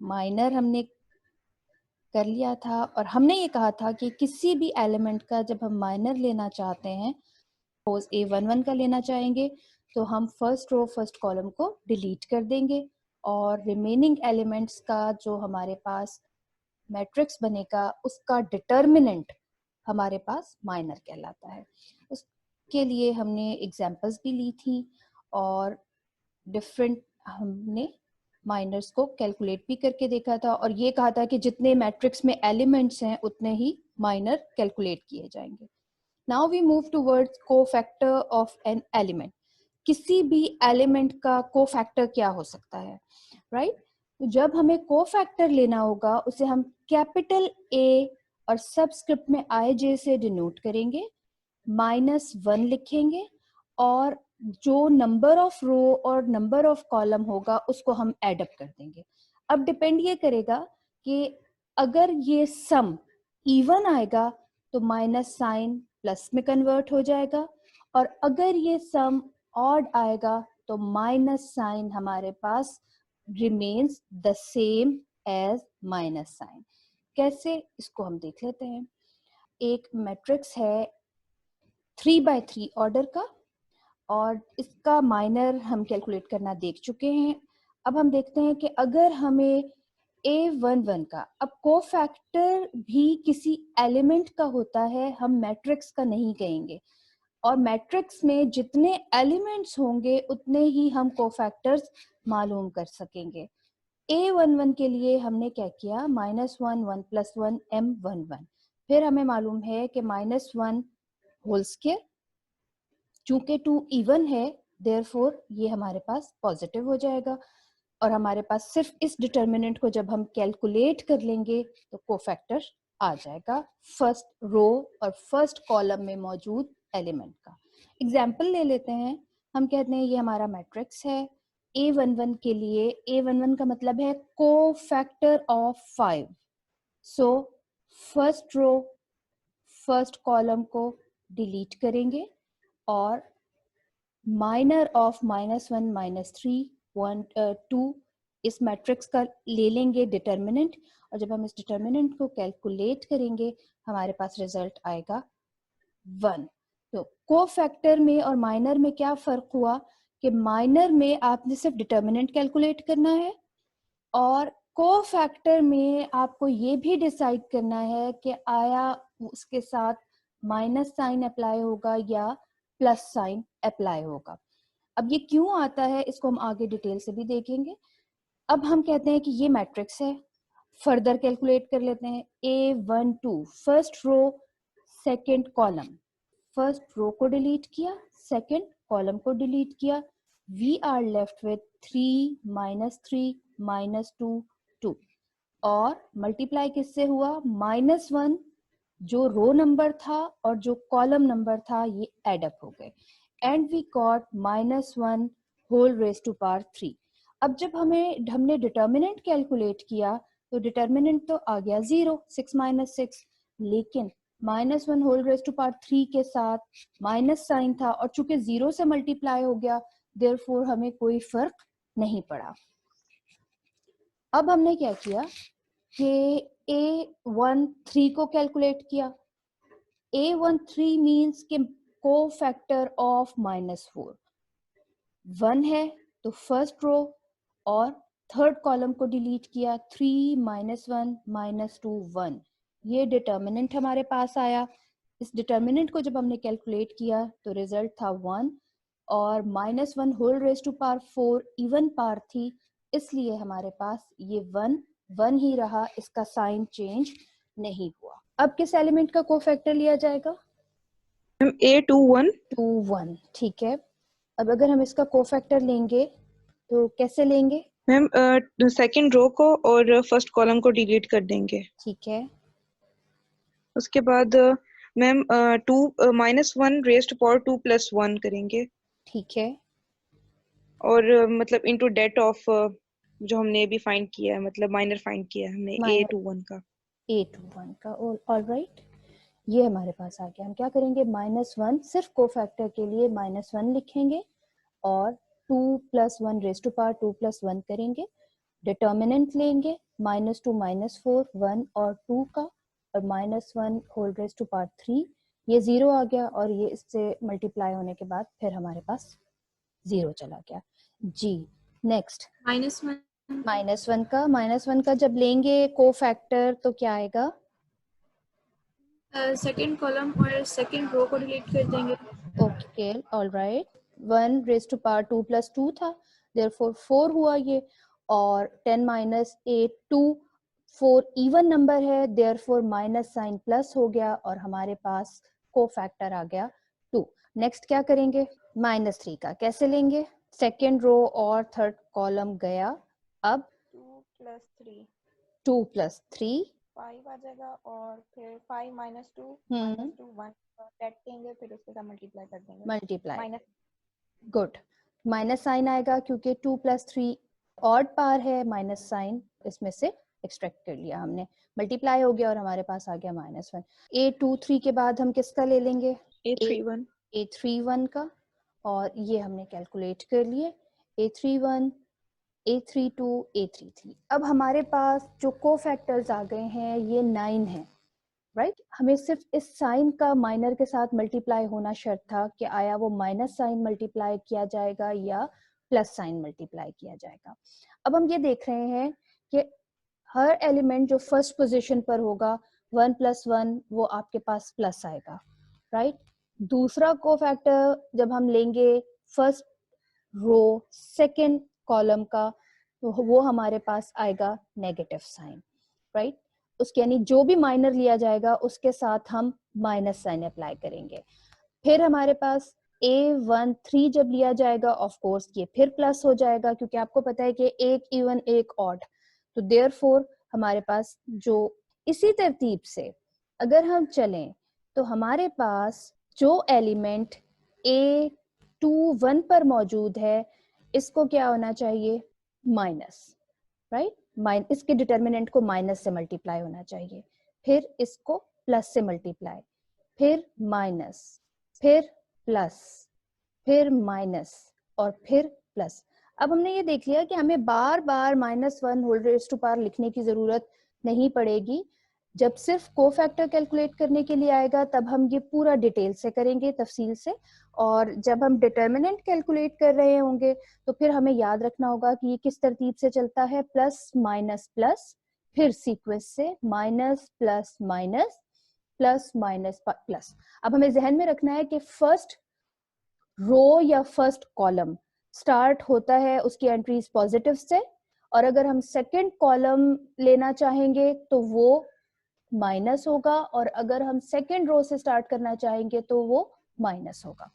Minor हमने कर लिया था और हमने ये कहा था कि किसी भी एलिमेंट का जब हम माइनर लेना चाहते हैं, सपोज A11 का लेना चाहेंगे, तो हम फर्स्ट रो फर्स्ट कॉलम को डिलीट कर देंगे और रिमेनिंग एलिमेंट्स का जो हमारे पास मैट्रिक्स बनेगा उसका डिटर्मिनेंट हमारे पास माइनर कहलाता है। उसके लिए हमने एग्जांपल्स भी ली थी और डिफरेंट हमने माइनर्स को कैलकुलेट भी करके देखा था और ये कहा था कि जितने मैट्रिक्स में एलिमेंट्स हैं उतने ही माइनर कैलकुलेट किए जाएंगे। Now we move towards cofactor of an element. किसी भी एलिमेंट का कोफैक्टर क्या हो सकता है, राइट? तो जब हमें कोफैक्टर लेना होगा उसे हम कैपिटल ए और सबस्क्रिप्ट में आई जे से डिनोट करेंगे, -1 लिखेंगे और जो नंबर ऑफ रो और नंबर ऑफ कॉलम होगा उसको हम एड अप कर देंगे। अब डिपेंड ये करेगा कि अगर ये सम इवन आएगा तो माइनस साइन प्लस में कन्वर्ट हो जाएगा और अगर ये सम ऑड आएगा तो माइनस साइन हमारे पास remains the same as minus sign. कैसे, इसको हम देख लेते हैं। एक मैट्रिक्स है 3x3 ऑर्डर का और इसका माइनर हम कैलकुलेट करना देख चुके हैं। अब हम देखते हैं कि अगर हमें A11 का, अब कोफैक्टर भी किसी एलिमेंट का होता है, हम मैट्रिक्स का नहीं कहेंगे और मैट्रिक्स में जितने एलिमेंट्स होंगे उतने ही हम कोफैक्टर्स मालूम कर सकेंगे। A11 के लिए हमने क्या किया, -1 1 + 1 M11। फिर हमें मालूम है कि -1 होल स्क्वायर, चूंकि 2 इवन है देयरफॉर ये हमारे पास पॉजिटिव हो जाएगा और हमारे पास सिर्फ इस डिटर्मिनेंट को जब हम कैलकुलेट कर लेंगे तो कोफैक्टर आ जाएगा फर्स्ट रो और फर्स्ट कॉलम में मौजूद एलिमेंट का। एग्जाम्पल ले लेते हैं। हम कहते हैं ये हमारा मैट्रिक्स है A11 के लिए। A11 का मतलब है cofactor of 5। So first row first column को डिलीट करेंगे और माइनर ऑफ -1 -3 1 2 इस मैट्रिक्स का ले लेंगे डिटर्मिनेंट और जब हम इस डिटर्मिनेंट को कैलकुलेट करेंगे हमारे पास रिजल्ट आएगा 1। तो कोफैक्टर में और माइनर में क्या फर्क हुआ कि माइनर में आपने सिर्फ डिटर्मिनेंट कैलकुलेट करना है और कोफैक्टर में आपको ये भी डिसाइड करना है कि आया उसके साथ माइनस साइन अप्लाई होगा या प्लस साइन अप्लाई होगा। अब ये क्यों आता है इसको हम आगे डिटेल से भी देखेंगे। अब हम कहते हैं कि ये मैट्रिक्स है, फर्दर कैलकुलेट कर लेते हैं। A12 first row second column, first row को डिलीट किया, सेकंड कॉलम को डिलीट किया, वी आर लेफ्ट विथ 3 -3 -2 2 और मल्टीप्लाई किससे हुआ, -1 जो रो नंबर था और जो कॉलम नंबर था ये एड अप हो गए and we got -1 whole raise to power 3। अब जब हमने डिटर्मिनेंट कैलकुलेट किया तो डिटर्मिनेंट तो आ गया 0, 6 - 6, लेकिन -1 होल रेज टू पावर 3 के साथ माइनस साइन था और चूंकि 0 से मल्टीप्लाई हो गया देयरफॉर हमें कोई फर्क नहीं पड़ा। अब हमने क्या किया कि A13 को कैलकुलेट किया। A13 मीन्स कि कोफैक्टर ऑफ -4 1 है तो फर्स्ट रो और थर्ड कॉलम को डिलीट किया, 3 -1 -2 1, ये डिटर्मिनेंट हमारे पास आया। इस डिटर्मिनेंट को जब हमने कैलकुलेट किया तो रिजल्ट था 1 और -1 whole raise to power 4 even power थी, इसलिए हमारे पास ये 1 1 ही रहा, इसका साइन चेंज नहीं हुआ। अब किस एलिमेंट का कोफैक्टर लिया जाएगा, A21 2 1, ठीक है। अब अगर हम इसका कोफैक्टर लेंगे तो कैसे लेंगे, मैम सेकंड रो को और फर्स्ट कॉलम को डिलीट कर देंगे। ठीक है, उसके बाद मैम 2 -1 रेज टू पावर 2 + 1 करेंगे ठीक है, और मतलब इनटू डेट ऑफ जो हमने अभी फाइंड किया है, मतलब माइनर फाइंड किया है हमने माइनर A21 का। A21 का, ऑल राइट, ये हमारे पास आ गया। हम क्या करेंगे, -1 सिर्फ कोफैक्टर के लिए -1 लिखेंगे और 2 + 1 रेज टू पावर 2 + 1 करेंगे डिटर्मिनेंट लेंगे -2 -4 1 और 2 का, और -1 होल रेज टू पावर 3, ये 0 आ गया और ये इससे मल्टीप्लाई होने के बाद फिर हमारे पास 0 चला गया। जी नेक्स्ट -1 का जब लेंगे को फैक्टर तो क्या आएगा? सेकंड कॉलम और सेकंड रो को डिलीट कर देंगे। Okay alright, 1 raise to power 2 + 2 था, देयरफॉर 4 हुआ ये, और 10 - 8 2, 4 इवन नंबर है, देयरफॉर माइनस साइन प्लस हो गया और हमारे पास को फैक्टर आ गया 2। नेक्स्ट क्या करेंगे? -3 का कैसे लेंगे? सेकेंड रो और थर्ड कॉलम गया, अब 2 + 3 2 + 3 5 आ जाएगा, और फिर 5 - 2 -2 1 दैट देंगे, फिर उसके साथ मल्टीप्लाई कर देंगे। Multiply, minus, good, minus sign आएगा क्योंकि 2 + 3 ऑड पार है, माइनस साइन इसमें से एक्सट्रैक्ट कर लिया हमने, मल्टीप्लाई हो गया और हमारे पास आ गया -1। A23 के बाद हम किसका ले लेंगे? A31 A31 का, और ये हमने कैलकुलेट कर लिए, A31 A32 A33। अब हमारे पास जो कोफैक्टर्स आ गए हैं ये 9 हैं, राइट? हमें सिर्फ इस साइन का माइनर के साथ मल्टीप्लाई होना शर्त था कि आया वो माइनस साइन मल्टीप्लाई किया जाएगा या प्लस साइन मल्टीप्लाई किया जाएगा। अब हम ये देख रहे हैं कि हर एलिमेंट जो फर्स्ट पोजीशन पर होगा 1 + 1 वो आपके पास प्लस आएगा, राइट? दूसरा कोफैक्टर जब हम लेंगे फर्स्ट रो सेकेंड कॉलम का, तो वो हमारे पास आएगा नेगेटिव साइन, राइट? उसके यानी जो भी माइनर लिया जाएगा उसके साथ हम माइनस साइन अप्लाई करेंगे। फिर हमारे पास A13 जब लिया जाएगा, ऑफ कोर्स ये फिर प्लस हो जाएगा क्योंकि आपको पता है कि एक इवन एक ऑड, तो देयरफॉर हमारे पास जो इसी तरतीब से अगर हम चलें तो हमारे पास जो एलिमेंट A21 पर मौजूद है इसको क्या होना चाहिए? Minus, right? इसके डिटर्मिनेंट को माइनस से मल्टीप्लाई होना चाहिए, फिर इसको प्लस से मल्टीप्लाई, फिर माइनस, फिर प्लस, फिर माइनस और फिर प्लस। अब हमने ये देख लिया कि हमें बार बार -1 होल रेज टू पावर लिखने की जरूरत नहीं पड़ेगी। जब सिर्फ कोफैक्टर कैलकुलेट करने के लिए आएगा तब हम ये पूरा डिटेल से करेंगे, तफसील से, और जब हम डिटर्मिनेंट कैलकुलेट कर रहे होंगे तो फिर हमें याद रखना होगा कि ये किस तरतीब से चलता है, प्लस माइनस प्लस, फिर सीक्वेंस से minus plus minus plus minus plus. अब हमें जहन में रखना है कि फर्स्ट रो या फर्स्ट कॉलम स्टार्ट होता है उसकी एंट्रीज पॉजिटिव से, और अगर हम सेकंड कॉलम लेना चाहेंगे तो वो माइनस होगा, और अगर हम सेकंड रो से स्टार्ट करना चाहेंगे तो वो माइनस होगा।